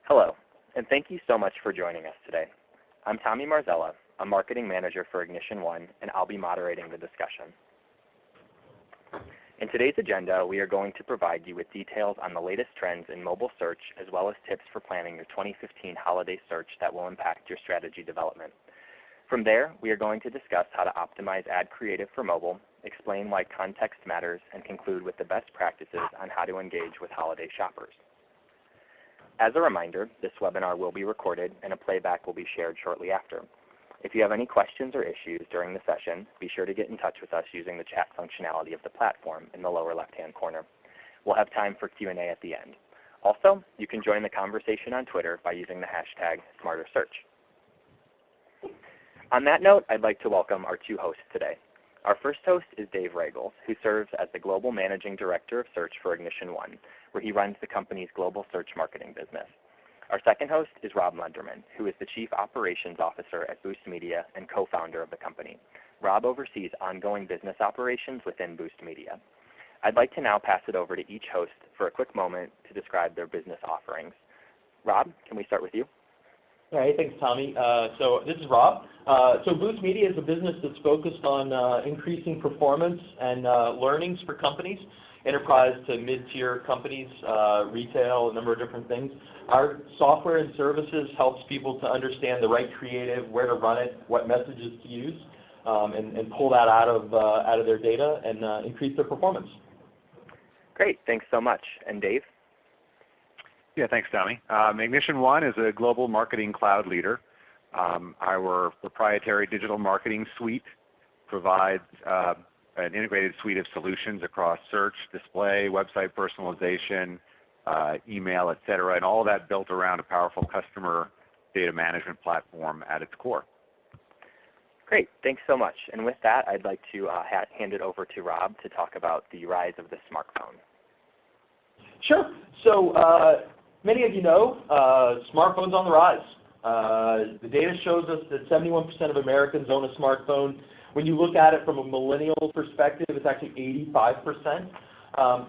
Hello, and thank you so much for joining us today. I'm Tommy Marzella, a marketing manager for IgnitionOne, and I'll be moderating the discussion. In today's agenda, we are going to provide you with details on the latest trends in mobile search, as well as tips for planning your 2015 holiday search that will impact your strategy development. From there, we are going to discuss how to optimize ad creative for mobile, explain why context matters, and conclude with the best practices on how to engage with holiday shoppers. As a reminder, this webinar will be recorded and a playback will be shared shortly after. If you have any questions or issues during the session, be sure to get in touch with us using the chat functionality of the platform in the lower left-hand corner. We'll have time for Q&A at the end. Also, you can join the conversation on Twitter by using the hashtag #SmarterSearch. On that note, I'd like to welcome our two hosts today. Our first host is Dave Ragals, who serves as the Global Managing Director of Search for IgnitionOne, where he runs the company's global search marketing business. Our second host is Rob Lenderman, who is the Chief Operations Officer at Boost Media and co-founder of the company. Rob oversees ongoing business operations within Boost Media. I'd like to now pass it over to each host for a quick moment to describe their business offerings. Rob, can we start with you? All right, thanks, Tommy. So this is Rob. So Boost Media is a business that's focused on increasing performance and learnings for companies, enterprise to mid-tier companies, retail, a number of different things. Our software and services helps people to understand the right creative, where to run it, what messages to use, and pull that out of their data and increase their performance. Great, thanks so much. And Dave? Yeah, thanks, Tommy. IgnitionOne is a global marketing cloud leader. Our proprietary digital marketing suite provides an integrated suite of solutions across search, display, website personalization, email, et cetera, and all of that built around a powerful customer data management platform at its core. Great, thanks so much. And with that, I'd like to hand it over to Rob to talk about the rise of the smartphone. Sure. So many of you know smartphones on the rise. The data shows us that 71% of Americans own a smartphone. When you look at it from a millennial perspective, it's actually 85%.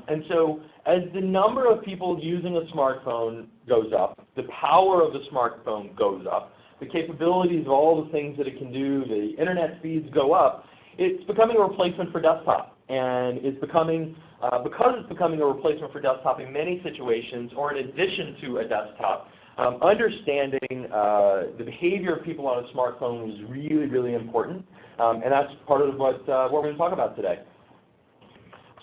And so as the number of people using a smartphone goes up, the power of the smartphone goes up, the capabilities of all the things that it can do, the internet speeds go up, it's becoming a replacement for desktop. And it's becoming, because it's becoming a replacement for desktop in many situations, or in addition to a desktop, understanding the behavior of people on a smartphone is really, really important. And that's part of what we're going to talk about today.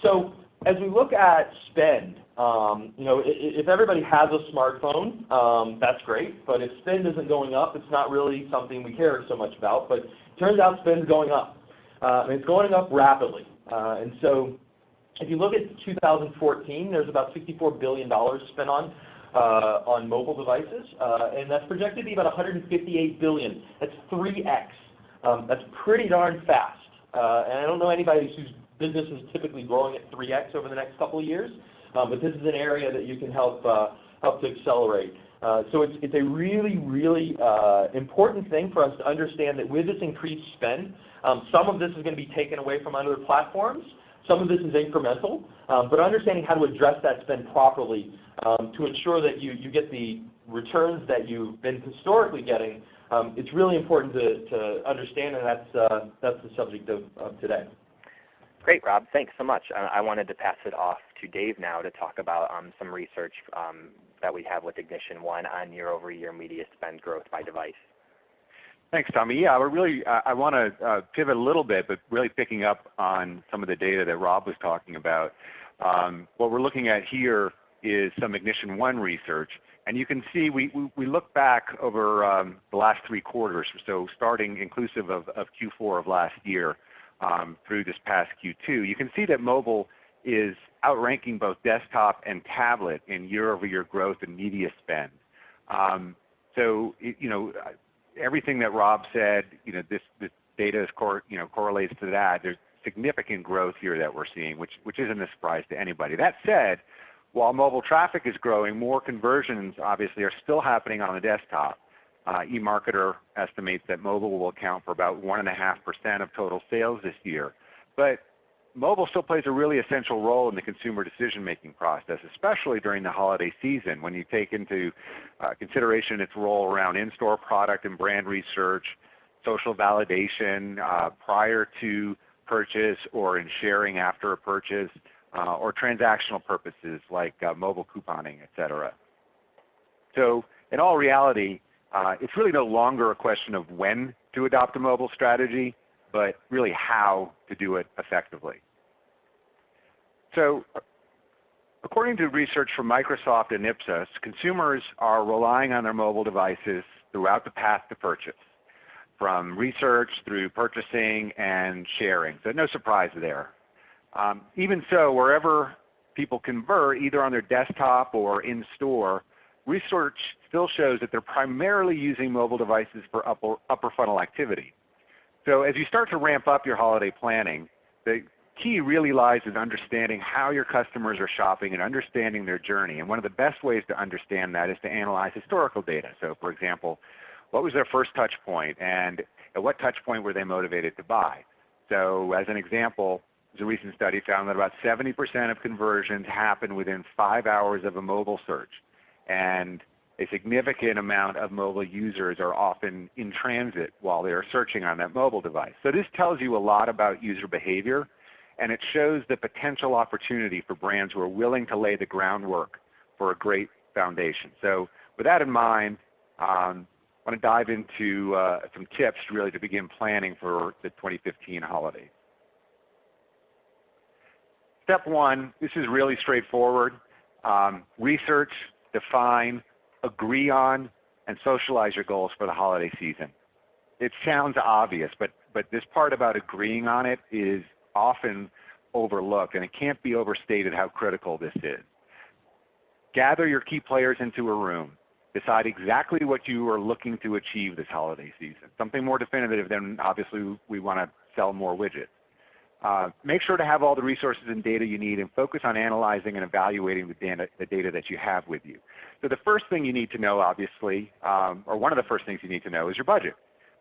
So as we look at spend, if everybody has a smartphone, that's great. But if spend isn't going up, it's not really something we care so much about. But it turns out spend's going up. And it's going up rapidly. And so if you look at 2014, there's about $64 billion spent on mobile devices. And that's projected to be about $158 billion. That's 3x. That's pretty darn fast. And I don't know anybody whose business is typically growing at 3x over the next couple of years, but this is an area that you can help to accelerate. So it's a really, really important thing for us to understand that with this increased spend, some of this is going to be taken away from other platforms. Some of this is incremental, but understanding how to address that spend properly to ensure that you get the returns that you've been historically getting, it's really important to understand, and that's the subject of today. Great, Rob. Thanks so much. I wanted to pass it off to Dave now to talk about some research that we have with IgnitionOne on year-over-year media spend growth by device. Thanks, Tommy. Yeah, I want to pivot a little bit, but really picking up on some of the data that Rob was talking about. What we're looking at here is some IgnitionOne research. And you can see we look back over the last 3 quarters, so starting inclusive of Q4 of last year through this past Q2. You can see that mobile is outranking both desktop and tablet in year-over-year growth in media spend. So everything that Rob said, this data correlates to that. There's significant growth here that we're seeing, which isn't a surprise to anybody. That said, while mobile traffic is growing, more conversions obviously are still happening on the desktop. eMarketer estimates that mobile will account for about 1.5% of total sales this year. But mobile still plays a really essential role in the consumer decision-making process, especially during the holiday season when you take into consideration its role around in-store product and brand research, social validation prior to purchase or in sharing after a purchase, or transactional purposes like mobile couponing, et cetera. So in all reality, it's really no longer a question of when to adopt a mobile strategy, but really how to do it effectively. So according to research from Microsoft and Ipsos, consumers are relying on their mobile devices throughout the path to purchase, from research through purchasing and sharing. So no surprise there. Even so, wherever people convert, either on their desktop or in store, research still shows that they're primarily using mobile devices for upper funnel activity. So as you start to ramp up your holiday planning, the key really lies in understanding how your customers are shopping and understanding their journey. And one of the best ways to understand that is to analyze historical data. So for example, what was their first touch point, and at what touch point were they motivated to buy? So as an example, a recent study found that about 70% of conversions happen within 5 hours of a mobile search. And a significant amount of mobile users are often in transit while they are searching on that mobile device. So this tells you a lot about user behavior, and it shows the potential opportunity for brands who are willing to lay the groundwork for a great foundation. So with that in mind, I want to dive into some tips really to begin planning for the 2015 holiday. Step one, this is really straightforward. Research, define, agree on, and socialize your goals for the holiday season. It sounds obvious, but this part about agreeing on it is often overlooked, and it can't be overstated how critical this is. Gather your key players into a room. Decide exactly what you are looking to achieve this holiday season. Something more definitive than obviously we want to sell more widgets. Make sure to have all the resources and data you need and focus on analyzing and evaluating the data that you have with you. So the first thing you need to know, obviously, or one of the first things you need to know is your budget.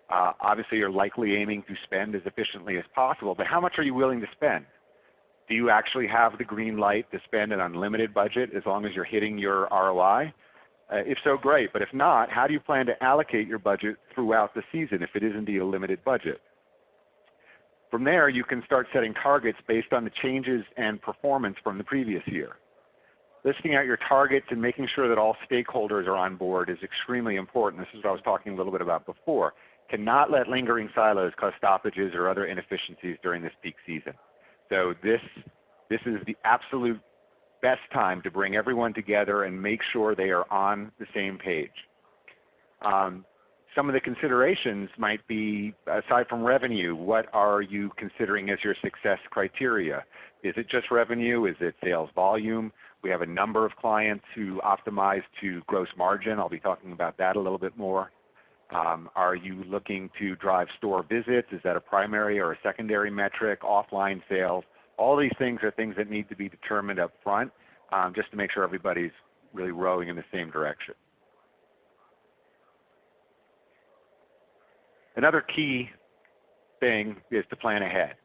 Obviously, you're likely aiming to spend as efficiently as possible, but how much are you willing to spend? Do you actually have the green light to spend an unlimited budget as long as you're hitting your ROI? If so, great. But if not, how do you plan to allocate your budget throughout the season if it is indeed a limited budget? From there, you can start setting targets based on the changes and performance from the previous year. Listing out your targets and making sure that all stakeholders are on board is extremely important. This is what I was talking a little bit about before. Cannot let lingering silos cause stoppages or other inefficiencies during this peak season. So this is the absolute best time to bring everyone together and make sure they are on the same page. Some of the considerations might be, aside from revenue, what are you considering as your success criteria? Is it just revenue? Is it sales volume? We have a number of clients who optimize to gross margin. I'll be talking about that a little bit more. Are you looking to drive store visits? Is that a primary or a secondary metric? Offline sales? All these things are things that need to be determined up front just to make sure everybody's really rowing in the same direction. Another key thing is to plan ahead.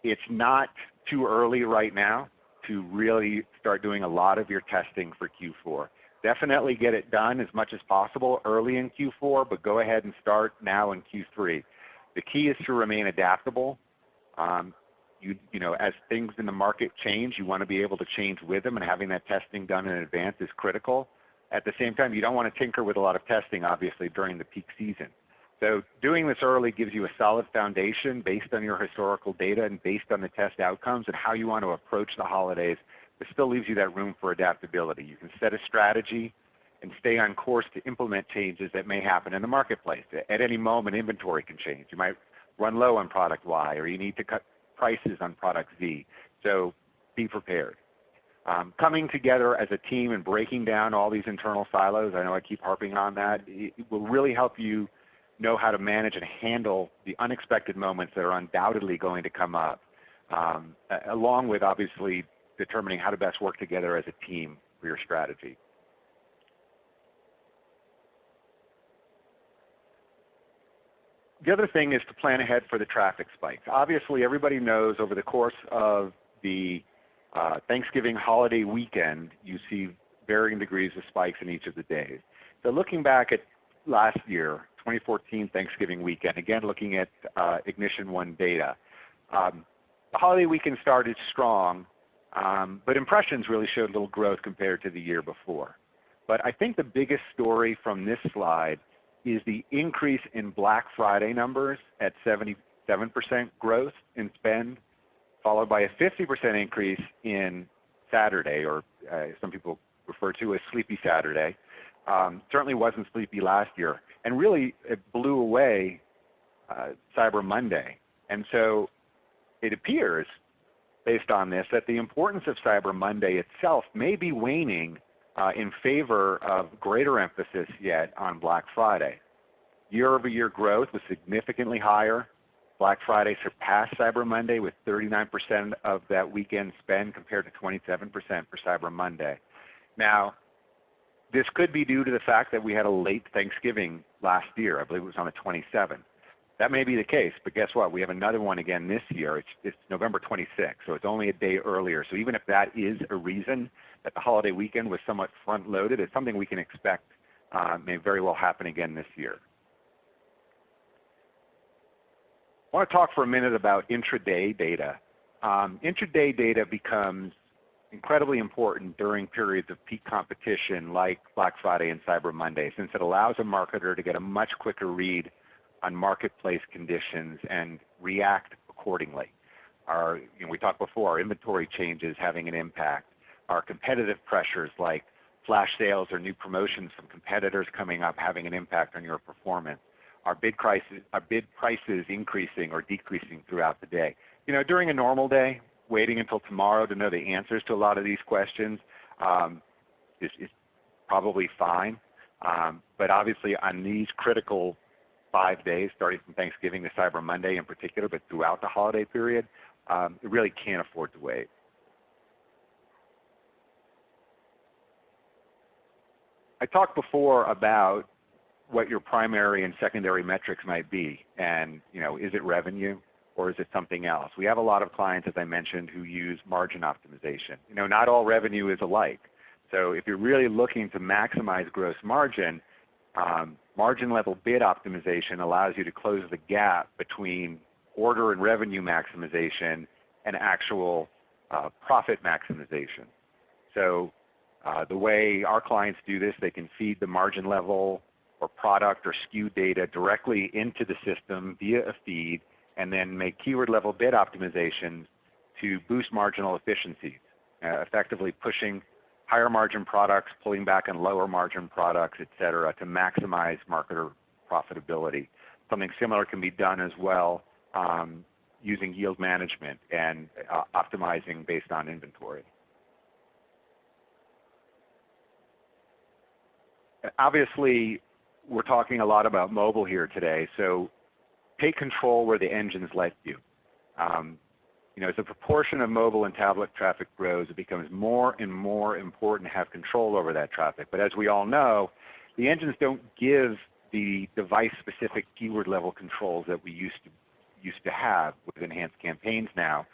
It's not too early right now to really start doing a lot of your testing for Q4. Definitely get it done as much as possible early in Q4, but go ahead and start now in Q3. The key is to remain adaptable. You know, as things in the market change, you want to be able to change with them, and having that testing done in advance is critical. At the same time, you don't want to tinker with a lot of testing, obviously, during the peak season. So doing this early gives you a solid foundation based on your historical data and based on the test outcomes and how you want to approach the holidays. It still leaves you that room for adaptability. You can set a strategy and stay on course to implement changes that may happen in the marketplace. At any moment, inventory can change. You might run low on product Y, or you need to cut prices on product Z. So be prepared. Coming together as a team and breaking down all these internal silos, I know I keep harping on that, it will really help you know how to manage and handle the unexpected moments that are undoubtedly going to come up, along with obviously determining how to best work together as a team for your strategy. The other thing is to plan ahead for the traffic spikes. Obviously, everybody knows over the course of the Thanksgiving holiday weekend, you see varying degrees of spikes in each of the days. So looking back at last year, 2014 Thanksgiving weekend, again looking at IgnitionOne data, the holiday weekend started strong, but impressions really showed little growth compared to the year before. But I think the biggest story from this slide is the increase in Black Friday numbers at 77% growth in spend, followed by a 50% increase in Saturday, or some people refer to as Sleepy Saturday. Certainly wasn't sleepy last year. And really, it blew away Cyber Monday. And so it appears, based on this, that the importance of Cyber Monday itself may be waning in favor of greater emphasis yet on Black Friday. Year-over-year growth was significantly higher. Black Friday surpassed Cyber Monday with 39% of that weekend spend compared to 27% for Cyber Monday. Now, this could be due to the fact that we had a late Thanksgiving last year. I believe it was on the 27th. That may be the case, but guess what? We have another one again this year. It's November 26th, so it's only a day earlier. So even if that is a reason that the holiday weekend was somewhat front-loaded, it's something we can expect may very well happen again this year. I want to talk for a minute about intraday data. Intraday data becomes incredibly important during periods of peak competition like Black Friday and Cyber Monday, since it allows a marketer to get a much quicker read on marketplace conditions and react accordingly. We talked before, our inventory changes having an impact, our competitive pressures like flash sales or new promotions from competitors coming up having an impact on your performance, our bid prices increasing or decreasing throughout the day. During a normal day, waiting until tomorrow to know the answers to a lot of these questions is probably fine. But obviously on these critical 5 days, starting from Thanksgiving to Cyber Monday in particular, but throughout the holiday period, it really can't afford to wait. I talked before about what your primary and secondary metrics might be, and is it revenue or is it something else? We have a lot of clients, as I mentioned, who use margin optimization. Not all revenue is alike. So if you're really looking to maximize gross margin, margin level bid optimization allows you to close the gap between order and revenue maximization and actual profit maximization. So the way our clients do this, they can feed the margin level or product or SKU data directly into the system via a feed, and then make keyword level bid optimizations to boost marginal efficiencies, effectively pushing higher margin products, pulling back on lower margin products, et cetera, to maximize marketer profitability. Something similar can be done as well using yield management and optimizing based on inventory. Obviously, we're talking a lot about mobile here today, so take control where the engines let you. As the proportion of mobile and tablet traffic grows, it becomes more and more important to have control over that traffic. But as we all know, the engines don't give the device-specific keyword-level controls that we used to have with enhanced campaigns now.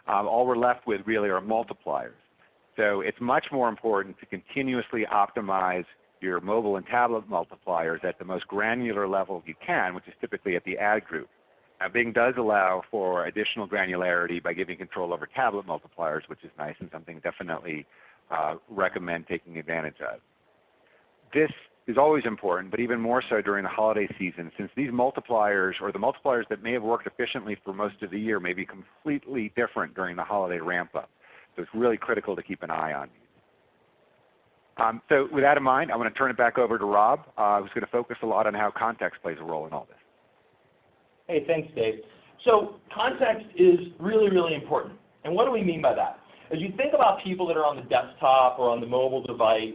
All we're left with really are multipliers. So it's much more important to continuously optimize your mobile and tablet multipliers at the most granular level you can, which is typically at the ad group. Now, Bing does allow for additional granularity by giving control over tablet multipliers, which is nice and something definitely recommend taking advantage of. This is always important, but even more so during the holiday season, since these multipliers, or the multipliers that may have worked efficiently for most of the year, may be completely different during the holiday ramp-up. So it's really critical to keep an eye on these. So with that in mind, I want to turn it back over to Rob, who's going to focus a lot on how context plays a role in all this. Hey, thanks, Dave. So context is really, really important. And what do we mean by that? As you think about people that are on the desktop or on the mobile device,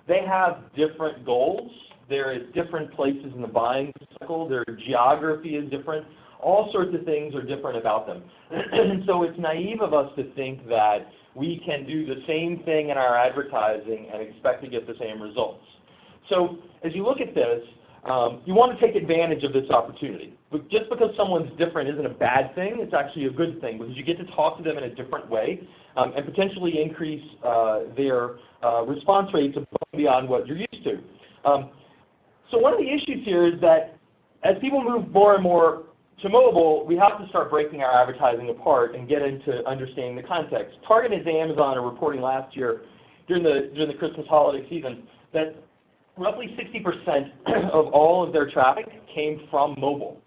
they have different goals. They're at different places in the buying cycle. Their geography is different. All sorts of things are different about them. And so it's naive of us to think that we can do the same thing in our advertising and expect to get the same results. So as you look at this, You want to take advantage of this opportunity. But just because someone's different isn't a bad thing. It's actually a good thing because you get to talk to them in a different way and potentially increase their response rates above and beyond what you're used to. So one of the issues here is that as people move more and more to mobile, we have to start breaking our advertising apart and get into understanding the context. Target and Amazon are reporting last year during the Christmas holiday season that roughly 60% of all of their traffic came from mobile.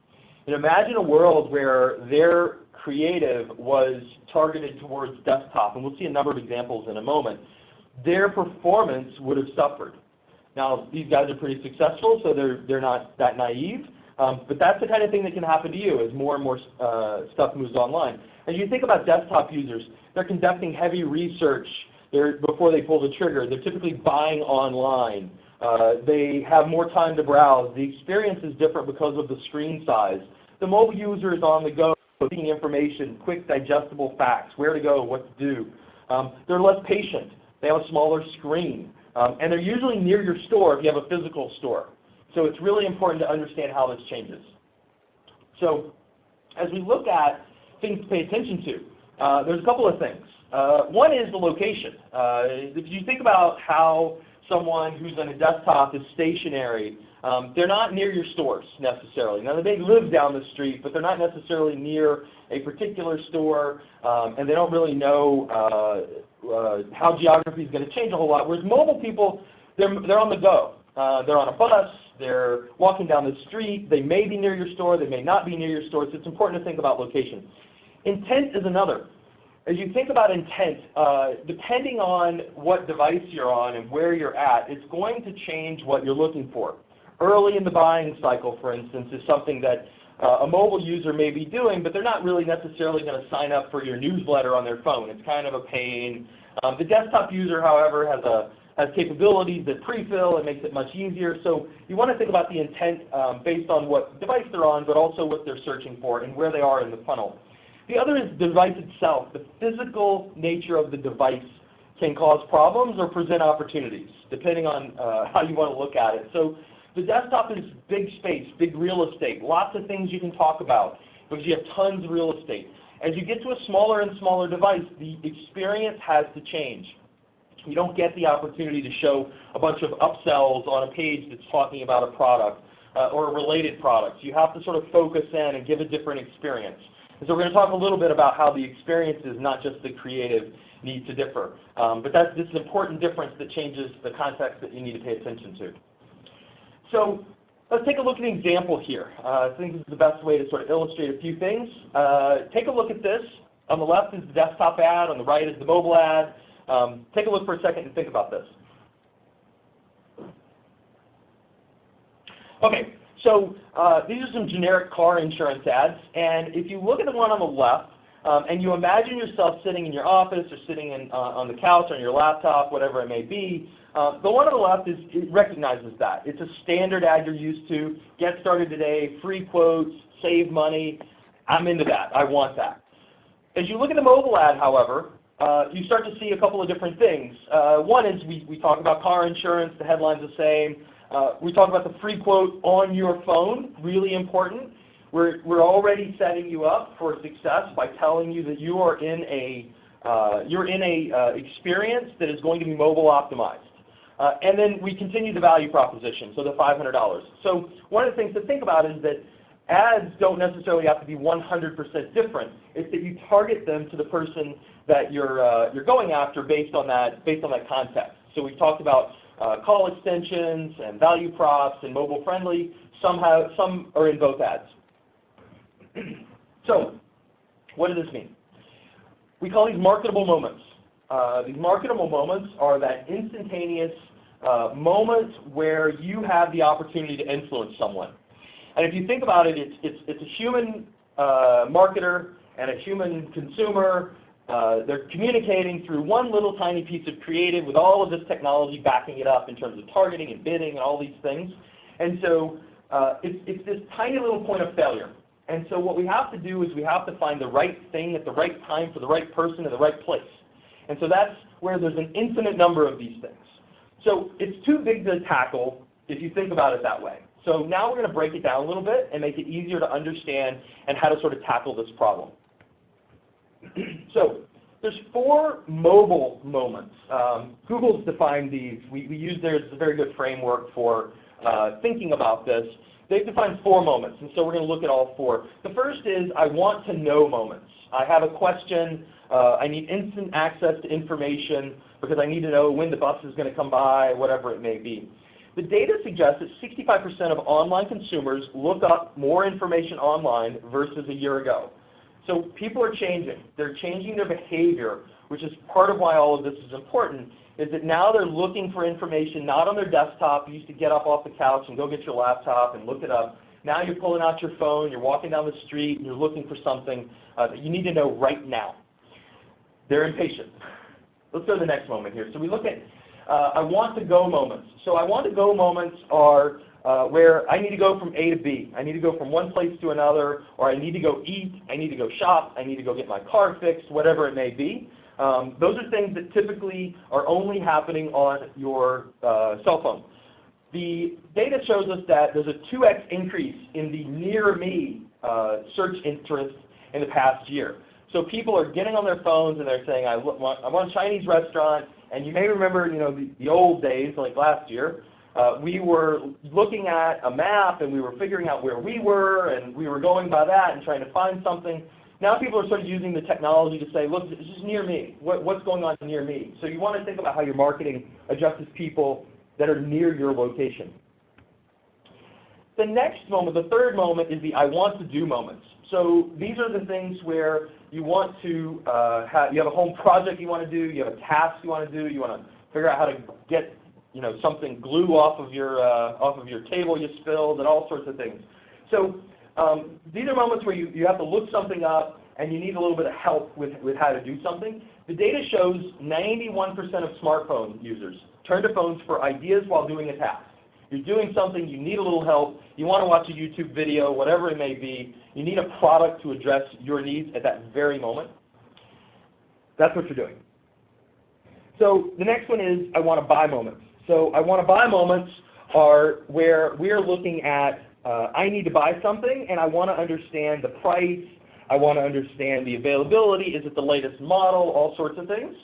And imagine a world where their creative was targeted towards desktop, and we'll see a number of examples in a moment. Their performance would have suffered. Now, these guys are pretty successful, so they're not that naive, but that's the kind of thing that can happen to you as more and more stuff moves online. As you think about desktop users, they're conducting heavy research before they pull the trigger. They're typically buying online. They have more time to browse. The experience is different because of the screen size. The mobile user is on the go, seeking information, quick digestible facts, where to go, what to do. They're less patient. They have a smaller screen. And they're usually near your store if you have a physical store. So it's really important to understand how this changes. So as we look at things to pay attention to, there's a couple of things. One is the location. If you think about how someone who's on a desktop is stationary, they're not near your stores necessarily. Now, they may live down the street, but they're not necessarily near a particular store, and they don't really know how geography is going to change a whole lot. Whereas mobile people, they're on the go. They're on a bus. They're walking down the street. They may be near your store. They may not be near your store. So it's important to think about location. Intent is another. As you think about intent, depending on what device you're on and where you're at, it's going to change what you're looking for. Early in the buying cycle, for instance, is something that a mobile user may be doing, but they're not really necessarily going to sign up for your newsletter on their phone. It's kind of a pain. The desktop user, however, has capabilities that pre-fill. It makes it much easier. So you want to think about the intent based on what device they're on, but also what they're searching for and where they are in the funnel. The other is the device itself. The physical nature of the device can cause problems or present opportunities, depending on how you want to look at it. So the desktop is big space, big real estate, lots of things you can talk about because you have tons of real estate. As you get to a smaller and smaller device, the experience has to change. You don't get the opportunity to show a bunch of upsells on a page that's talking about a product or a related product. You have to sort of focus in and give a different experience. And so we're going to talk a little bit about how the experiences, not just the creative, need to differ. But this is an important difference that changes the context that you need to pay attention to. So let's take a look at an example here. I think this is the best way to sort of illustrate a few things. Take a look at this. On the left is the desktop ad. On the right is the mobile ad. Take a look for a second and think about this. Okay, so these are some generic car insurance ads. And if you look at the one on the left, and you imagine yourself sitting in your office or sitting on the couch, on your laptop, whatever it may be, the one on the left it recognizes that. It's a standard ad you're used to. Get started today, free quotes, save money. I'm into that. I want that. As you look at the mobile ad, however, you start to see a couple of different things. One is we talk about car insurance. The headline's the same. We talk about the free quote on your phone, really important. We're already setting you up for success by telling you that you are in a experience that is going to be mobile optimized. And then we continue the value proposition, so the $500. So one of the things to think about is that ads don't necessarily have to be 100% different. It's that you target them to the person that you're going after based on that context. So we've talked about call extensions and value props and mobile friendly. Some are in both ads. So what does this mean? We call these marketable moments. These marketable moments are that instantaneous moment where you have the opportunity to influence someone. And if you think about it, it's a human marketer and a human consumer. They're communicating through one little tiny piece of creative with all of this technology backing it up in terms of targeting and bidding and all these things. And so it's this tiny little point of failure. And so what we have to do is we have to find the right thing at the right time for the right person in the right place. And so that's where there's an infinite number of these things. So it's too big to tackle if you think about it that way. So now we're going to break it down a little bit and make it easier to understand and how to sort of tackle this problem. So there's 4 mobile moments. Google's defined these. We use theirs as a very good framework for thinking about this. They've defined 4 moments, and so we're going to look at all 4. The first is I want to know moments. I have a question. I need instant access to information because I need to know when the bus is going to come by, whatever it may be. The data suggests that 65% of online consumers look up more information online versus a year ago. So people are changing. They're changing their behavior, which is part of why all of this is important, is that now they're looking for information not on their desktop. You used to get up off the couch and go get your laptop and look it up. Now you're pulling out your phone, you're walking down the street, and you're looking for something that you need to know right now. They're impatient. Let's go to the next moment here. So we look at I want to go moments. So I want to go moments are where I need to go from A to B. I need to go from one place to another, or I need to go eat, I need to go shop, I need to go get my car fixed, whatever it may be. Those are things that typically are only happening on your cell phone. The data shows us that there's a 2x increase in the near me search interest in the past year. So people are getting on their phones and they're saying, I want a Chinese restaurant. And you may remember, the old days, like last year, we were looking at a map and we were figuring out where we were and we were going by that and trying to find something. Now people are sort of using the technology to say, look, this is near me. What's going on near me? So you want to think about how your marketing adjusts people that are near your location. The next moment, the third moment, is the I want to do moments. So these are the things where you want to you have a home project you want to do, you have a task you want to do, you want to figure out how to get something glue off of your table you spilled, and all sorts of things. So these are moments where you have to look something up and you need a little bit of help with how to do something. The data shows 91% of smartphone users turn to phones for ideas while doing a task. You're doing something, you need a little help, you want to watch a YouTube video, whatever it may be, you need a product to address your needs at that very moment. That's what you're doing. So the next one is I want to buy moments. So I want to buy moments are where we're looking at I need to buy something and I want to understand the price, I want to understand the availability, is it the latest model, all sorts of things.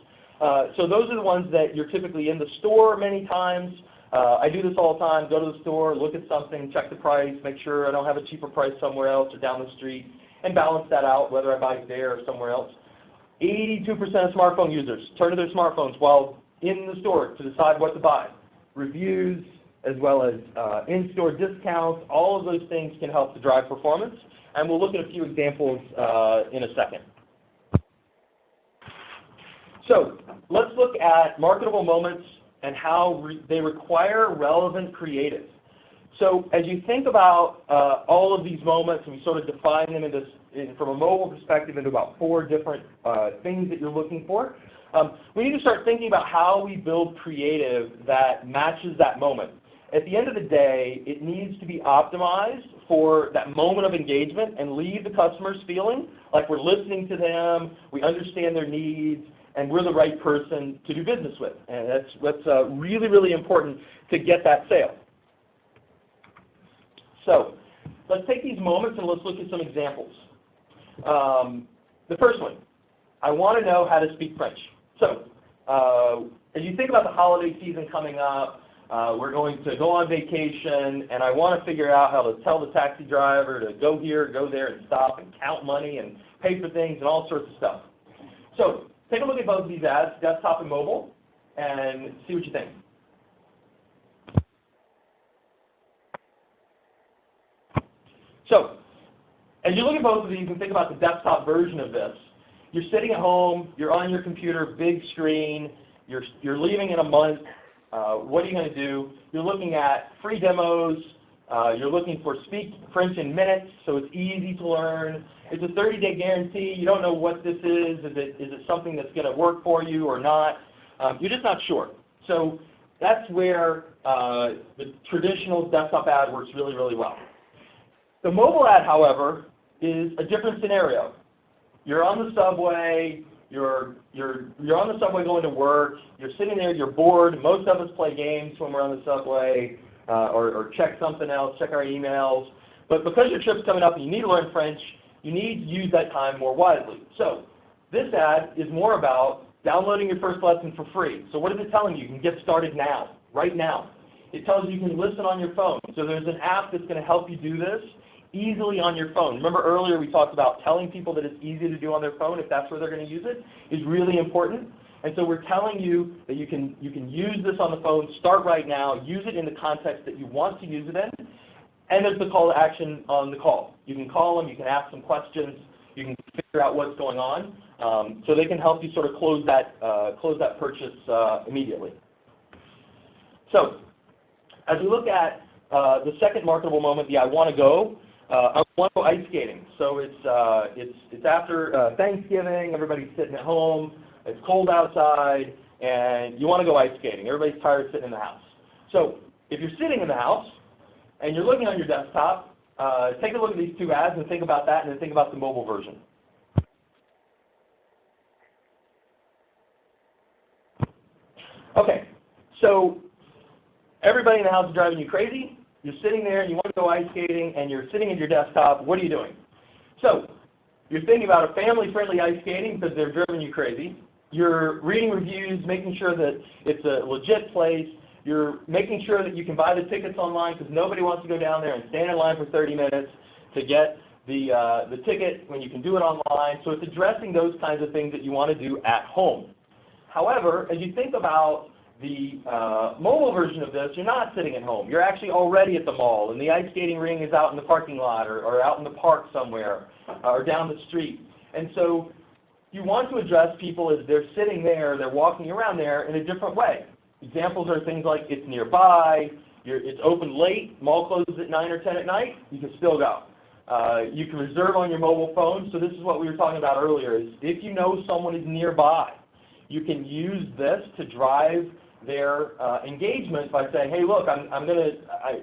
So those are the ones that you're typically in the store many times. I do this all the time, go to the store, look at something, check the price, make sure I don't have a cheaper price somewhere else or down the street, and balance that out, whether I buy it there or somewhere else. 82% of smartphone users turn to their smartphones while in the store to decide what to buy. Reviews, as well as in-store discounts, all of those things can help to drive performance, and we'll look at a few examples in a second. So let's look at marketable moments and how they require relevant creative. So as you think about all of these moments, and we sort of define them from a mobile perspective into about 4 different things that you're looking for, we need to start thinking about how we build creative that matches that moment. At the end of the day, it needs to be optimized for that moment of engagement and leave the customers feeling like we're listening to them, we understand their needs, and we're the right person to do business with. And that's really, really important to get that sale. So let's take these moments and let's look at some examples. The first one, I want to know how to speak French. So as you think about the holiday season coming up, we're going to go on vacation, and I want to figure out how to tell the taxi driver to go here, go there, and stop, and count money, and pay for things, and all sorts of stuff. So take a look at both of these ads, desktop and mobile, and see what you think. So as you look at both of these and think about the desktop version of this, you're sitting at home, you're on your computer, big screen, you're leaving in a month. What are you going to do? You're looking at free demos. You're looking for speak French in minutes, so it's easy to learn. It's a 30-day guarantee. You don't know what this is. Is it something that's going to work for you or not? You're just not sure. So that's where the traditional desktop ad works really, really well. The mobile ad, however, is a different scenario. You're on the subway. You're on the subway going to work. You're sitting there. You're bored. Most of us play games when we're on the subway. or check something else, check our emails. But because your trip's coming up and you need to learn French, you need to use that time more wisely. So this ad is more about downloading your first lesson for free. So what is it telling you? You can get started now, right now. It tells you you can listen on your phone. So there's an app that's going to help you do this easily on your phone. Remember earlier we talked about telling people that it's easy to do on their phone if that's where they're going to use it is really important. And so we're telling you that you can use this on the phone, start right now, use it in the context that you want to use it in, and there's the call to action on the call. You can call them, you can ask them questions, you can figure out what's going on, so they can help you sort of close that purchase immediately. So as we look at the second marketable moment, the I want to go, I want to go ice skating. So it's after Thanksgiving, everybody's sitting at home, it's cold outside, and you want to go ice skating. Everybody's tired of sitting in the house. So if you're sitting in the house and you're looking on your desktop, take a look at these two ads and think about that, and then think about the mobile version. Okay, so everybody in the house is driving you crazy. You're sitting there and you want to go ice skating and you're sitting at your desktop. What are you doing? So you're thinking about a family-friendly ice skating because they're driving you crazy. You're reading reviews, making sure that it's a legit place. You're making sure that you can buy the tickets online because nobody wants to go down there and stand in line for 30 minutes to get the ticket when you can do it online. So it's addressing those kinds of things that you want to do at home. However, as you think about the mobile version of this, you're not sitting at home. You're actually already at the mall, and the ice skating ring is out in the parking lot or out in the park somewhere or down the street. And so you want to address people as they're sitting there, they're walking around there in a different way. Examples are things like it's nearby, it's open late, mall closes at 9 or 10 at night, you can still go. You can reserve on your mobile phone. So this is what we were talking about earlier, is if you know someone is nearby, you can use this to drive their engagement by saying, hey, look, I'm going to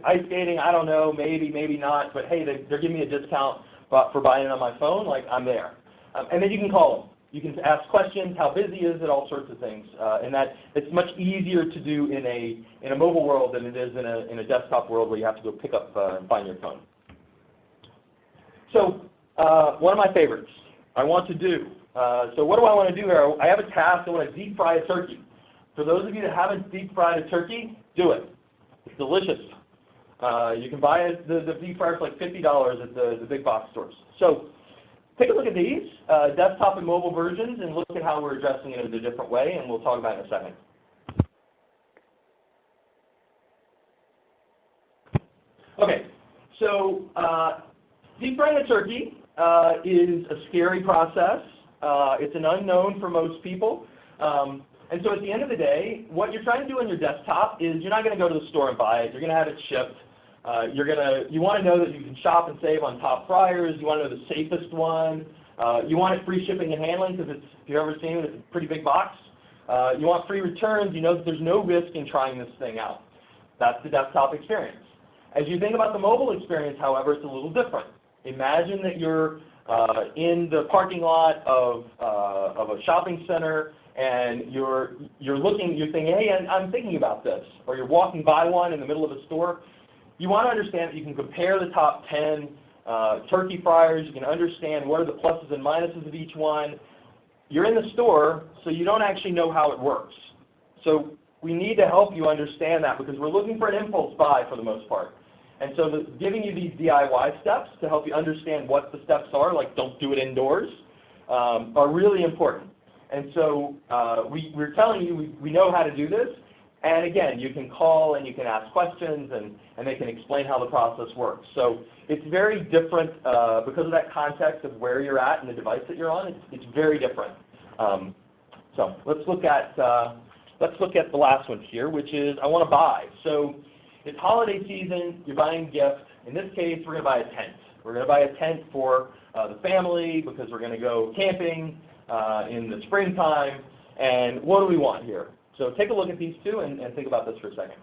ice skating, I don't know, maybe, maybe not, but hey, they're giving me a discount for buying it on my phone, like I'm there. And then you can call them. You can ask questions, how busy is it, all sorts of things. And that it's much easier to do in a mobile world than it is in a desktop world where you have to go pick up and find your phone. So one of my favorites, I want to do. So what do I want to do here? I have a task, I want to deep fry a turkey. For those of you that haven't deep fried a turkey, do it. It's delicious. You can buy the deep fryer for like $50 at the big box stores. So take a look at these, desktop and mobile versions, and look at how we're addressing it in a different way, and we'll talk about it in a second. Okay, so deep frying a turkey is a scary process. It's an unknown for most people. And so at the end of the day, what you're trying to do on your desktop is you're not going to go to the store and buy it. You're going to have it shipped. You want to know that you can shop and save on top fryers. You want to know the safest one. You want it free shipping and handling because if you've ever seen it, it's a pretty big box. You want free returns. You know that there's no risk in trying this thing out. That's the desktop experience. As you think about the mobile experience, however, it's a little different. Imagine that you're in the parking lot of a shopping center, and you're saying, hey, I'm thinking about this, or you're walking by one in the middle of a store. You want to understand that you can compare the top 10 turkey fryers. You can understand what are the pluses and minuses of each one. You're in the store, so you don't actually know how it works. So we need to help you understand that because we're looking for an impulse buy for the most part. And so giving you these DIY steps to help you understand what the steps are, like don't do it indoors, are really important. And so we're telling you we know how to do this. And again, you can call and you can ask questions and they can explain how the process works. So it's very different because of that context of where you're at and the device that you're on. It's very different. So let's look at the last one here, which is I want to buy. So it's holiday season. You're buying a gift. In this case, we're going to buy a tent. We're going to buy a tent for the family because we're going to go camping in the springtime. And what do we want here? So take a look at these two and think about this for a second.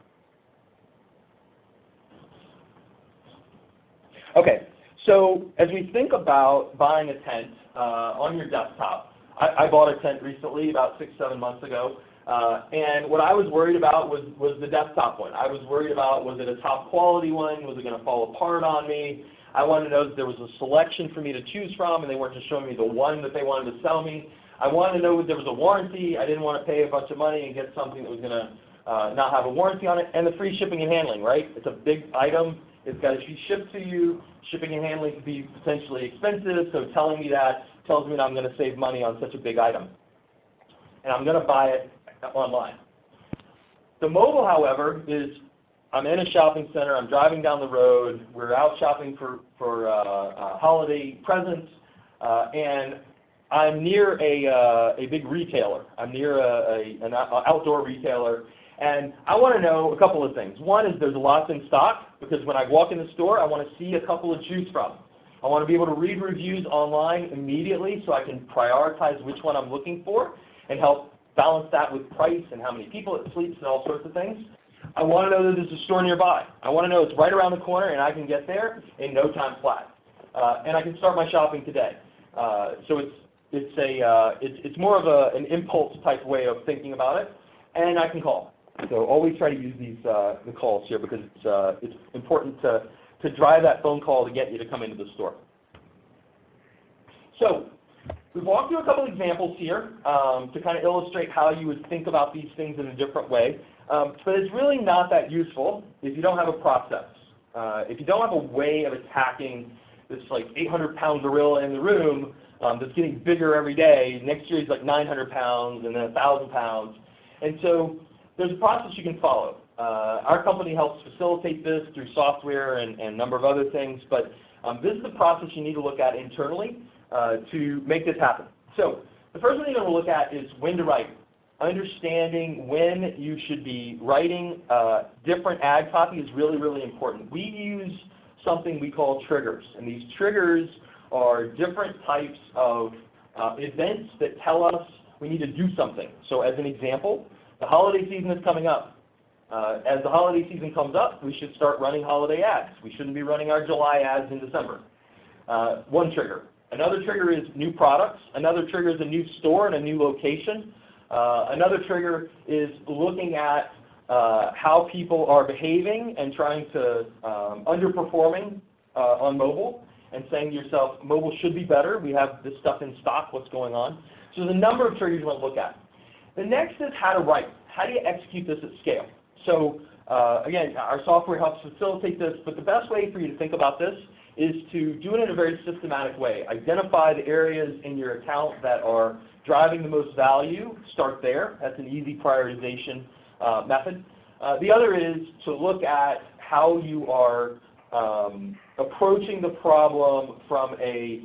Okay, so as we think about buying a tent on your desktop, I bought a tent recently about 6-7 months ago. And what I was worried about was the desktop one. I was worried about, was it a top quality one? Was it going to fall apart on me? I wanted to know that there was a selection for me to choose from, and they weren't just showing me the one that they wanted to sell me. I wanted to know that there was a warranty. I didn't want to pay a bunch of money and get something that was going to not have a warranty on it. And the free shipping and handling, right? It's a big item. It's got to be shipped to you. Shipping and handling can be potentially expensive, so telling me that tells me that I'm going to save money on such a big item. And I'm going to buy it online. The mobile, however, is I'm in a shopping center, I'm driving down the road, we're out shopping for holiday presents, and I'm near a big retailer. I'm near an outdoor retailer, and I want to know a couple of things. One is there's lots in stock, because when I walk in the store, I want to see a couple to choose from. I want to be able to read reviews online immediately so I can prioritize which one I'm looking for and help balance that with price and how many people it sleeps and all sorts of things. I want to know that there's a store nearby. I want to know it's right around the corner and I can get there in no time flat. And I can start my shopping today. So it's more of an impulse type way of thinking about it, and I can call. So always try to use the calls here, because it's important to drive that phone call to get you to come into the store. So we've walked through a couple examples here to kind of illustrate how you would think about these things in a different way. But it's really not that useful if you don't have a process. If you don't have a way of attacking this like 800-pound gorilla in the room that's getting bigger every day. Next year he's like 900 pounds and then 1,000 pounds. And so there's a process you can follow. Our company helps facilitate this through software and a number of other things. But this is the process you need to look at internally to make this happen. So the first thing you're going to look at is when to write. Understanding when you should be writing different ad copy is really, really important. We use something we call triggers, and these triggers are different types of events that tell us we need to do something. So as an example, the holiday season is coming up. As the holiday season comes up, we should start running holiday ads. We shouldn't be running our July ads in December. One trigger. Another trigger is new products. Another trigger is a new store and a new location. Another trigger is looking at how people are behaving and trying to underperforming on mobile and saying to yourself, mobile should be better. We have this stuff in stock. What's going on? So there's a number of triggers you want to look at. The next is how to write. How do you execute this at scale? So again, our software helps facilitate this, but the best way for you to think about this is to do it in a very systematic way. Identify the areas in your account that are driving the most value. Start there. That's an easy prioritization method. The other is to look at how you are approaching the problem from a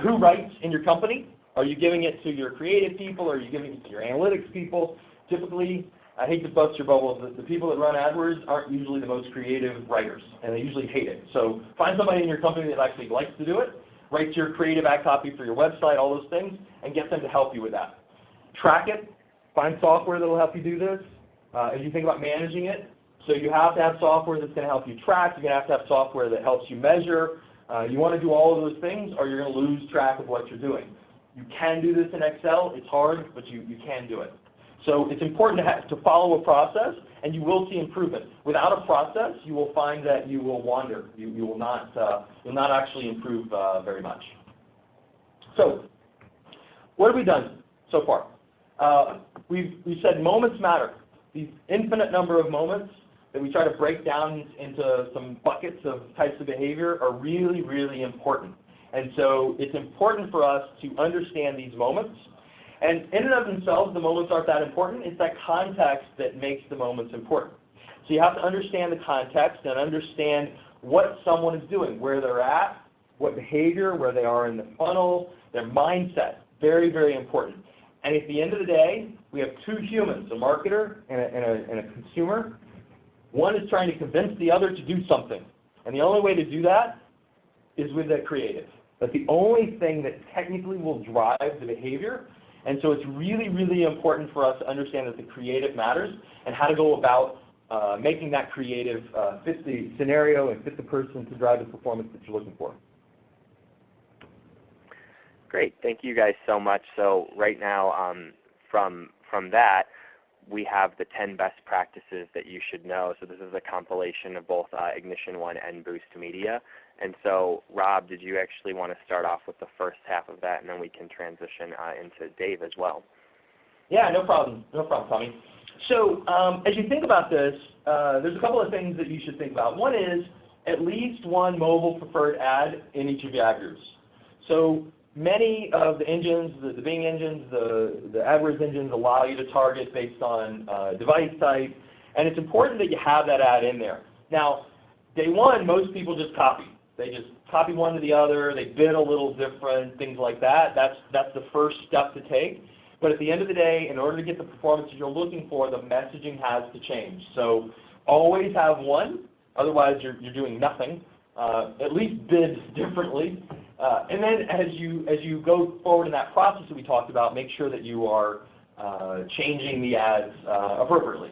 who writes in your company. Are you giving it to your creative people? Are you giving it to your analytics people? Typically, I hate to bust your bubble, the people that run AdWords aren't usually the most creative writers, and they usually hate it. So find somebody in your company that actually likes to do it, writes your creative ad copy for your website, all those things, and get them to help you with that. Track it. Find software that will help you do this as you think about managing it. So you have to have software that's going to help you track. You're going to have software that helps you measure. You want to do all of those things, or you're going to lose track of what you're doing. You can do this in Excel. It's hard, but you can do it. So it's important to follow a process, and you will see improvement. Without a process, you will find that you will wander. You will not actually improve very much. So what have we done so far? We've said moments matter. These infinite number of moments that we try to break down into some buckets of types of behavior are really, really important. And so it's important for us to understand these moments. And in and of themselves, the moments aren't that important. It's that context that makes the moments important. So you have to understand the context and understand what someone is doing, where they're at, what behavior, where they are in the funnel, their mindset. Very, very important. And at the end of the day, we have two humans, a marketer and a consumer. One is trying to convince the other to do something. And the only way to do that is with the creative. That's the only thing that technically will drive the behavior. And so it's really, really important for us to understand that the creative matters and how to go about making that creative fit the scenario and fit the person to drive the performance that you're looking for. Great. Thank you guys so much. So right now, from from that, we have the 10 best practices that you should know. So this is a compilation of both IgnitionOne and Boost Media. And so, Rob, did you actually want to start off with the first half of that, and then we can transition into Dave as well? Yeah, no problem. No problem, Tommy. So as you think about this, there's a couple of things that you should think about. One is at least one mobile preferred ad in each of your ad groups. So many of the engines, the Bing engines, the AdWords engines allow you to target based on device type, and it's important that you have that ad in there. Now, day one, most people just copy. They just copy one to the other. They bid a little different, things like that. That's the first step to take. But at the end of the day, in order to get the performance that you're looking for, the messaging has to change. So always have one. Otherwise, you're doing nothing. At least bid differently. And then as you go forward in that process that we talked about, make sure that you are changing the ads appropriately.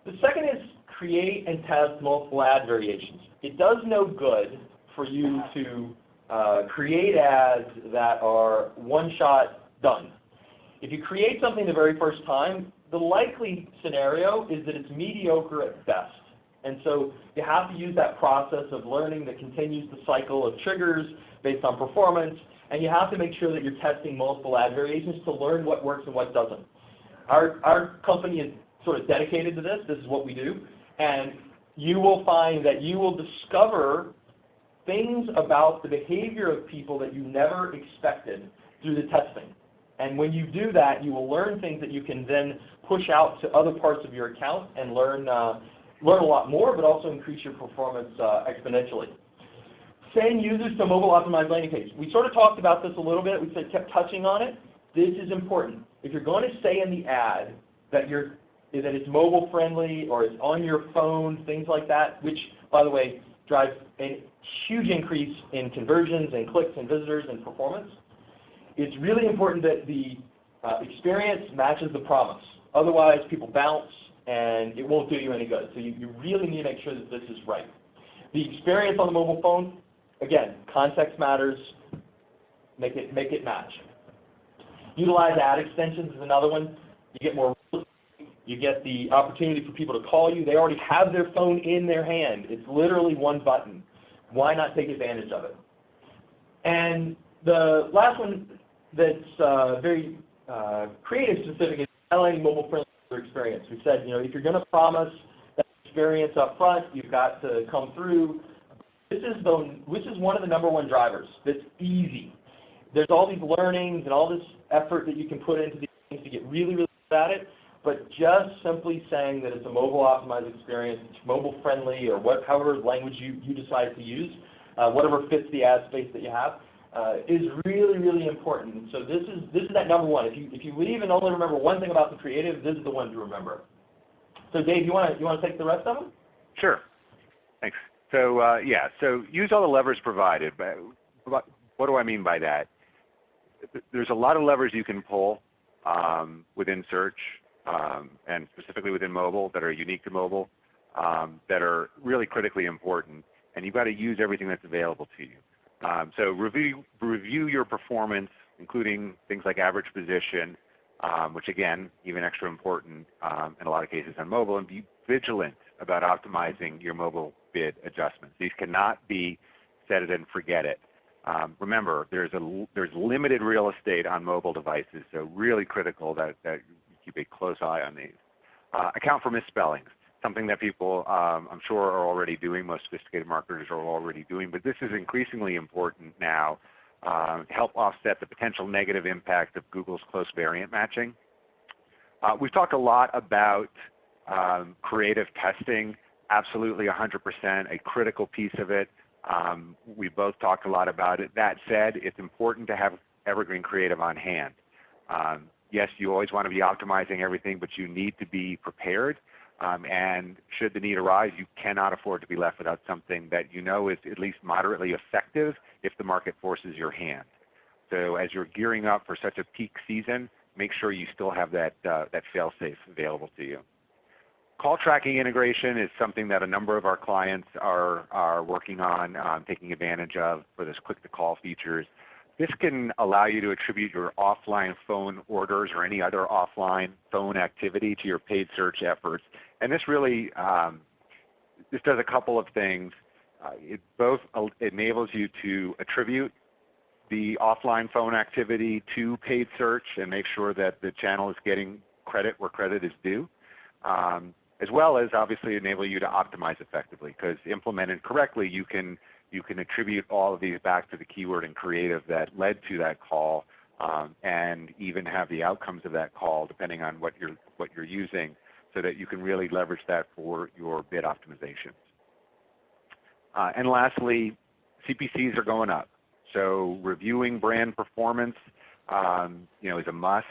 The second is create and test multiple ad variations. It does no good for you to create ads that are one-shot done. If you create something the very first time, the likely scenario is that it's mediocre at best. And so you have to use that process of learning that continues the cycle of triggers based on performance, and you have to make sure that you're testing multiple ad variations to learn what works and what doesn't. Our company is sort of dedicated to this. This is what we do. And you will find that you will discover things about the behavior of people that you never expected through the testing. And when you do that, you will learn things that you can then push out to other parts of your account and learn a lot more, but also increase your performance exponentially. Send users to a mobile optimized landing page. We sort of talked about this a little bit. We kept touching on it. This is important. If you're going to say in the ad that it's mobile friendly or it's on your phone, things like that, which, by the way, drives a huge increase in conversions and clicks and visitors and performance, it's really important that the experience matches the promise. Otherwise, people bounce, and it won't do you any good. So you really need to make sure that this is right. The experience on the mobile phone, again, context matters. Make it match. Utilize ad extensions is another one. You get more. You get the opportunity for people to call you. They already have their phone in their hand. It's literally one button. Why not take advantage of it? And the last one that's very creative specific is highlighting mobile-friendly experience. We said, if you're going to promise that experience up front, you've got to come through. This is one of the number one drivers. That's easy. There's all these learnings and all this effort that you can put into these things to get really, really good at it. But just simply saying that it's a mobile optimized experience, it's mobile friendly, or however language you decide to use, whatever fits the ad space that you have, is really, really important. And so this is that number one. If you leave and only remember one thing about the creative, this is the one to remember. So Dave, you want to take the rest of them? Sure. Thanks. So so use all the levers provided. But what do I mean by that? There's a lot of levers you can pull within search. And specifically within mobile that are unique to mobile, that are really critically important, and you've got to use everything that's available to you. So review your performance, including things like average position, which again, even extra important in a lot of cases on mobile, and be vigilant about optimizing your mobile bid adjustments. These cannot be set it and forget it. Remember, there's limited real estate on mobile devices, so really critical that keep a close eye on these. Account for misspellings, something that people I'm sure are already doing, most sophisticated marketers are already doing, but this is increasingly important now to help offset the potential negative impact of Google's close variant matching. We've talked a lot about creative testing, absolutely 100%, a critical piece of it. We both talked a lot about it. That said, it's important to have evergreen creative on hand. Yes, you always want to be optimizing everything, but you need to be prepared. And should the need arise, you cannot afford to be left without something that you know is at least moderately effective if the market forces your hand. So as you're gearing up for such a peak season, make sure you still have that fail-safe available to you. Call tracking integration is something that a number of our clients are working on, taking advantage of for this click-to-call features. This can allow you to attribute your offline phone orders or any other offline phone activity to your paid search efforts. And this really this does a couple of things. It both enables you to attribute the offline phone activity to paid search and make sure that the channel is getting credit where credit is due, as well as obviously enable you to optimize effectively, because implemented correctly, you can attribute all of these back to the keyword and creative that led to that call, and even have the outcomes of that call depending on what you're using, so that you can really leverage that for your bid optimizations. And lastly, CPCs are going up. So reviewing brand performance is a must.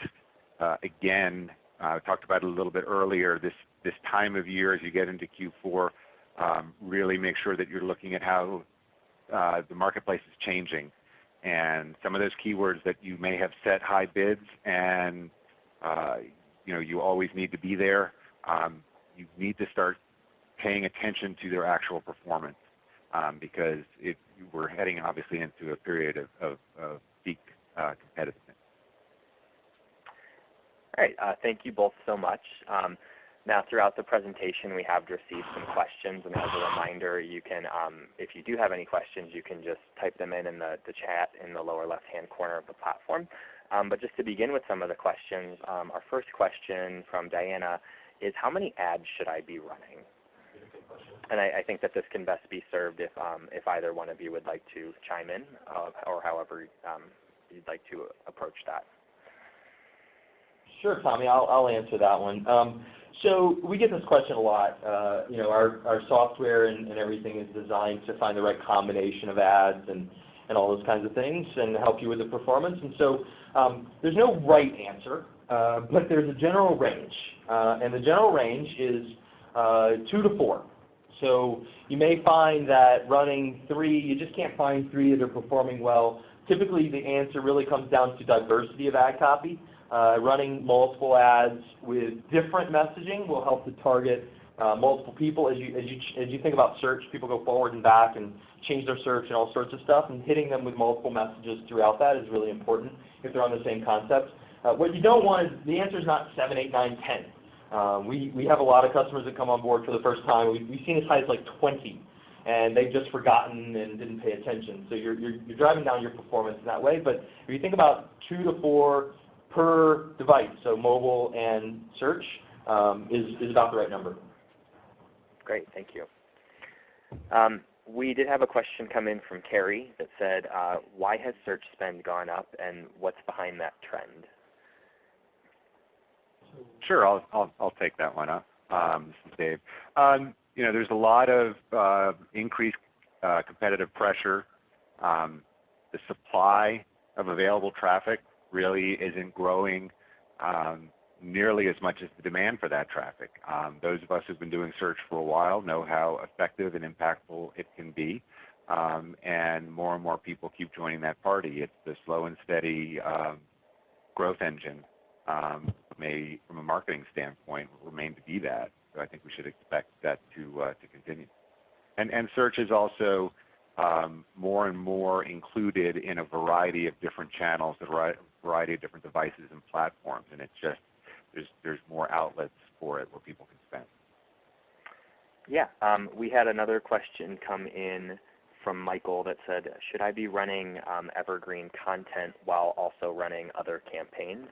Again, I talked about it a little bit earlier, this time of year as you get into Q4, really make sure that you're looking at how the marketplace is changing. And some of those keywords that you may have set high bids and you always need to be there, you need to start paying attention to their actual performance, because we're heading obviously into a period of peak competitiveness. All right, thank you both so much. Now throughout the presentation we have received some questions, and as a reminder, you can, if you do have any questions, you can just type them in the chat in the lower left-hand corner of the platform. But just to begin with some of the questions, our first question from Diana is, how many ads should I be running? And I think that this can best be served if either one of you would like to chime in, or however you'd like to approach that. Sure, Tommy, I'll answer that one. So we get this question a lot. Our software and everything is designed to find the right combination of ads and all those kinds of things and help you with the performance. And so there's no right answer, but there's a general range. And the general range is 2 to 4. So you may find that running 3, you just can't find 3 that are performing well. Typically the answer really comes down to diversity of ad copy. Running multiple ads with different messaging will help to target multiple people. As you think about search, people go forward and back and change their search and all sorts of stuff, and hitting them with multiple messages throughout that is really important if they're on the same concept. What you don't want is, the answer is not 7, 8, 9, 10. We have a lot of customers that come on board for the first time. We've seen as high as like 20, and they've just forgotten and didn't pay attention. So you're driving down your performance in that way. But if you think about 2 to 4 per device, so mobile and search, is about the right number. Great, thank you. We did have a question come in from Carrie that said, why has search spend gone up, and what's behind that trend? Sure, I'll take that one up. This is Dave. There's a lot of increased competitive pressure. The supply of available traffic really isn't growing nearly as much as the demand for that traffic. Those of us who've been doing search for a while know how effective and impactful it can be, and more people keep joining that party. It's the slow and steady growth engine. From a marketing standpoint, will remain to be that. So I think we should expect that to continue. And search is also more and more included in a variety of different channels, a variety of different devices and platforms, and it's just there's more outlets for it where people can spend. Yeah, we had another question come in from Michael that said, should I be running evergreen content while also running other campaigns?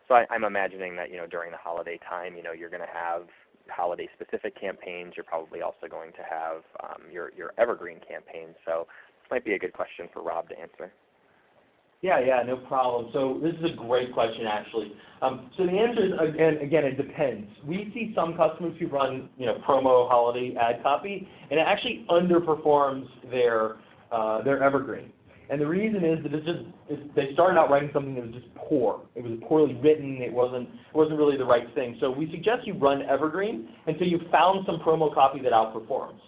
So I'm imagining that during the holiday time, you're going to have holiday-specific campaigns. You're probably also going to have your evergreen campaigns. So this might be a good question for Rob to answer. Yeah, no problem. So this is a great question, actually. So the answer is, again, it depends. We see some customers who run promo holiday ad copy, and it actually underperforms their evergreen. And the reason is that they started out writing something that was just poor. It was poorly written. It wasn't really the right thing. So we suggest you run evergreen until you've found some promo copy that outperforms.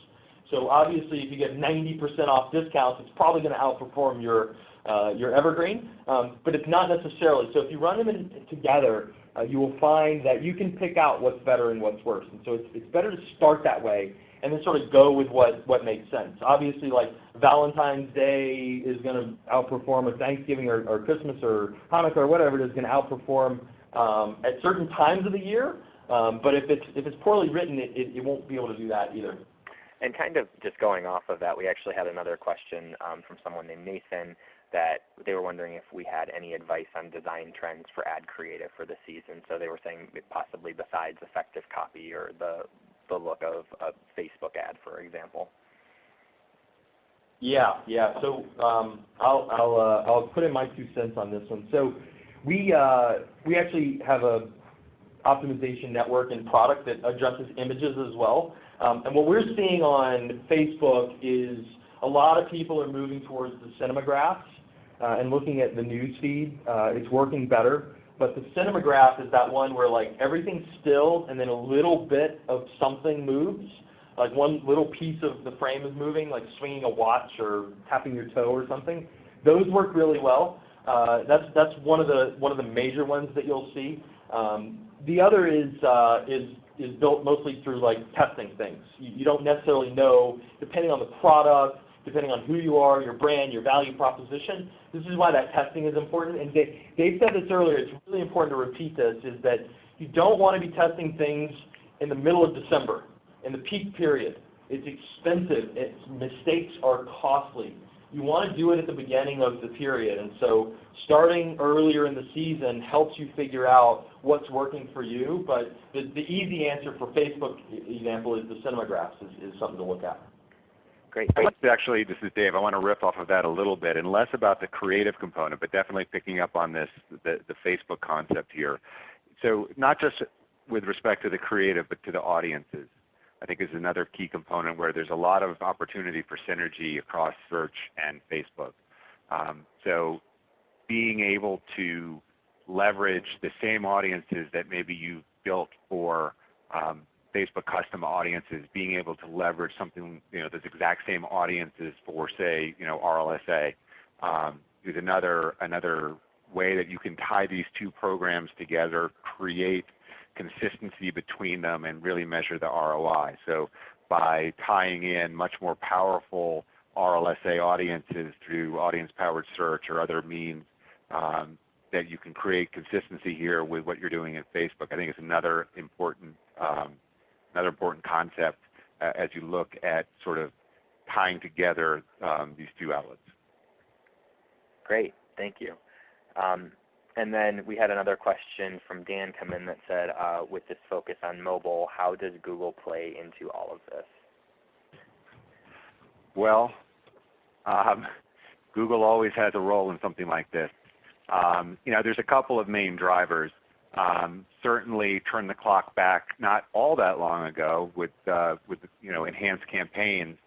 So obviously, if you get 90% off discounts, it's probably going to outperform your evergreen, but it's not necessarily. So if you run them together, you will find that you can pick out what's better and what's worse. And so it's better to start that way and then sort of go with what makes sense. Obviously, like Valentine's Day is going to outperform a Thanksgiving or Christmas or Hanukkah or whatever it is going to outperform at certain times of the year. But if it's poorly written, it won't be able to do that either. And kind of just going off of that, we actually had another question from someone named Nathan that they were wondering if we had any advice on design trends for ad creative for the season. So they were saying possibly besides effective copy or the look of a Facebook ad, for example. Yeah. So I'll put in my 2 cents on this one. So we actually have a optimization network and product that addresses images as well. And what we're seeing on Facebook is a lot of people are moving towards the cinemagraphs and looking at the news feed. It's working better. But the cinemagraph is that one where like everything's still and then a little bit of something moves. Like one little piece of the frame is moving, like swinging a watch or tapping your toe or something. Those work really well. That's one of the major ones that you'll see. The other is built mostly through like testing things. You don't necessarily know, depending on the product, depending on who you are, your brand, your value proposition. This is why that testing is important. And Dave said this earlier, it's really important to repeat this, is that you don't want to be testing things in the middle of December, in the peak period. It's expensive. Mistakes are costly. You want to do it at the beginning of the period. And so starting earlier in the season helps you figure out what's working for you. But the easy answer for Facebook example is the cinemagraphs is something to look at. Great. Actually, this is Dave. I want to riff off of that a little bit, and less about the creative component, but definitely picking up on this, the Facebook concept here. So not just with respect to the creative, but to the audiences, I think is another key component where there's a lot of opportunity for synergy across search and Facebook. So being able to leverage the same audiences that maybe you built for Facebook custom audiences, being able to leverage something, those exact same audiences for, say, RLSA, is another way that you can tie these two programs together, create consistency between them, and really measure the ROI. So by tying in much more powerful RLSA audiences through audience-powered search or other means, that you can create consistency here with what you're doing at Facebook. I think it's another important concept as you look at sort of tying together these two outlets. Great, thank you. And then we had another question from Dan come in that said, with this focus on mobile, how does Google play into all of this? Well, Google always has a role in something like this. There's a couple of main drivers. Certainly turn the clock back not all that long ago with enhanced campaigns.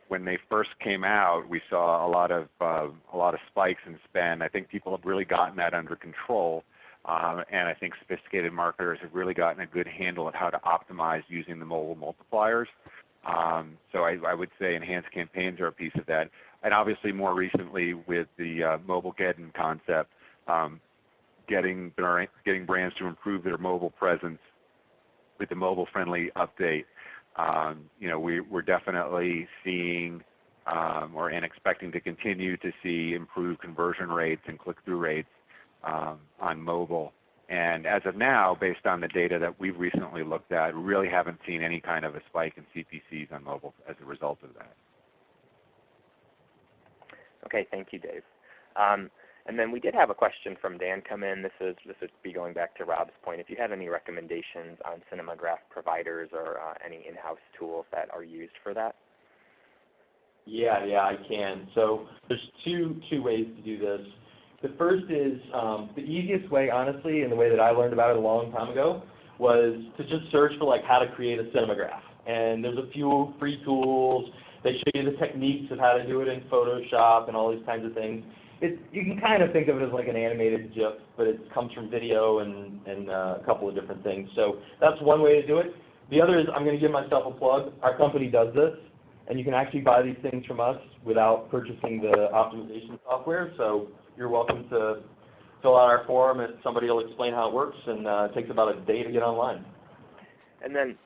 When they first came out, we saw a lot of spikes in spend. I think people have really gotten that under control, and I think sophisticated marketers have really gotten a good handle at how to optimize using the mobile multipliers. So I would say enhanced campaigns are a piece of that, and obviously more recently with the Mobilegeddon concept, getting brands to improve their mobile presence with the mobile-friendly update. We're definitely seeing and expecting to continue to see improved conversion rates and click-through rates on mobile. And as of now, based on the data that we've recently looked at, we really haven't seen any kind of a spike in CPCs on mobile as a result of that. Okay, thank you, Dave. And then we did have a question from Dan come in. This would be going back to Rob's point. If you have any recommendations on cinemagraph providers or any in-house tools that are used for that? Yeah, I can. So there's two ways to do this. The first is the easiest way, honestly, and the way that I learned about it a long time ago, was to just search for like how to create a cinemagraph. And there's a few free tools. They show you the techniques of how to do it in Photoshop and all these kinds of things. You can kind of think of it as like an animated GIF, but it comes from video and a couple of different things. So that's one way to do it. The other is, I'm going to give myself a plug. Our company does this, and you can actually buy these things from us without purchasing the optimization software. So you're welcome to fill out our form, and somebody will explain how it works, and it takes about a day to get online. And then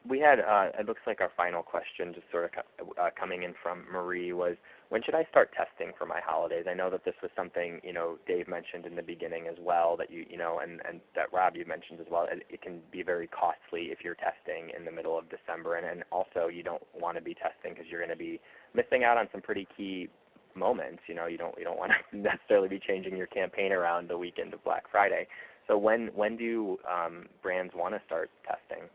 we had, it looks like our final question just sort of coming in from Marie was, when should I start testing for my holidays? I know that this was something, Dave mentioned in the beginning as well, that and that Rob, you mentioned as well. It can be very costly if you're testing in the middle of December, and also you don't want to be testing because you're going to be missing out on some pretty key moments. You don't want to necessarily be changing your campaign around the weekend of Black Friday. So when do brands want to start testing?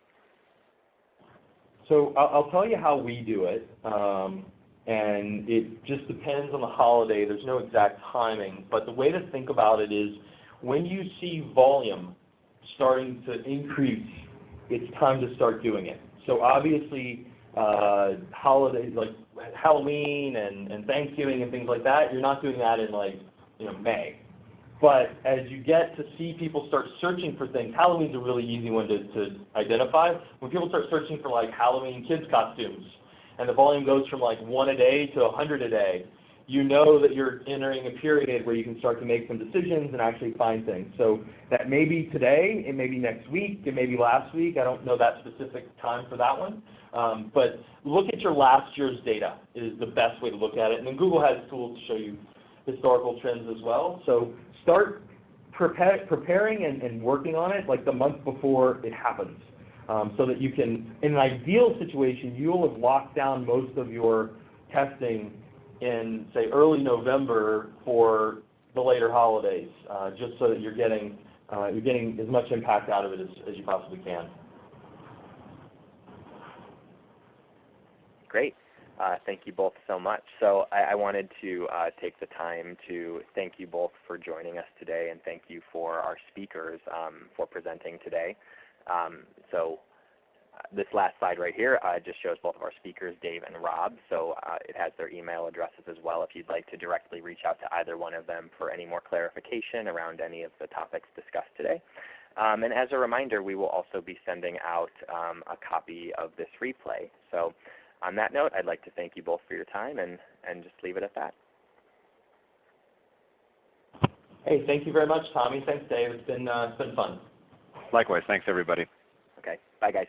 So I'll tell you how we do it, and it just depends on the holiday. There's no exact timing, but the way to think about it is when you see volume starting to increase, it's time to start doing it. So obviously, holidays like Halloween and Thanksgiving and things like that, you're not doing that in May. But as you get to see people start searching for things, Halloween's a really easy one to identify. When people start searching for Halloween kids costumes, and the volume goes from 1 a day to 100 a day, you know that you're entering a period where you can start to make some decisions and actually find things. So that may be today, it may be next week, it may be last week. I don't know that specific time for that one. But look at your last year's data is the best way to look at it. And then Google has tools to show you historical trends as well. So start preparing and working on it the month before it happens, so that you can, in an ideal situation, you'll have locked down most of your testing in, say, early November for the later holidays, just so that you're getting as much impact out of it as you possibly can. Great. Thank you both so much. So I wanted to take the time to thank you both for joining us today, and thank you for our speakers for presenting today. So this last slide right here just shows both of our speakers, Dave and Rob. So it has their email addresses as well if you'd like to directly reach out to either one of them for any more clarification around any of the topics discussed today. And as a reminder, we will also be sending out a copy of this replay. So on that note, I'd like to thank you both for your time and just leave it at that. Hey, thank you very much, Tommy. Thanks, Dave. It's been fun. Likewise. Thanks, everybody. Okay. Bye, guys.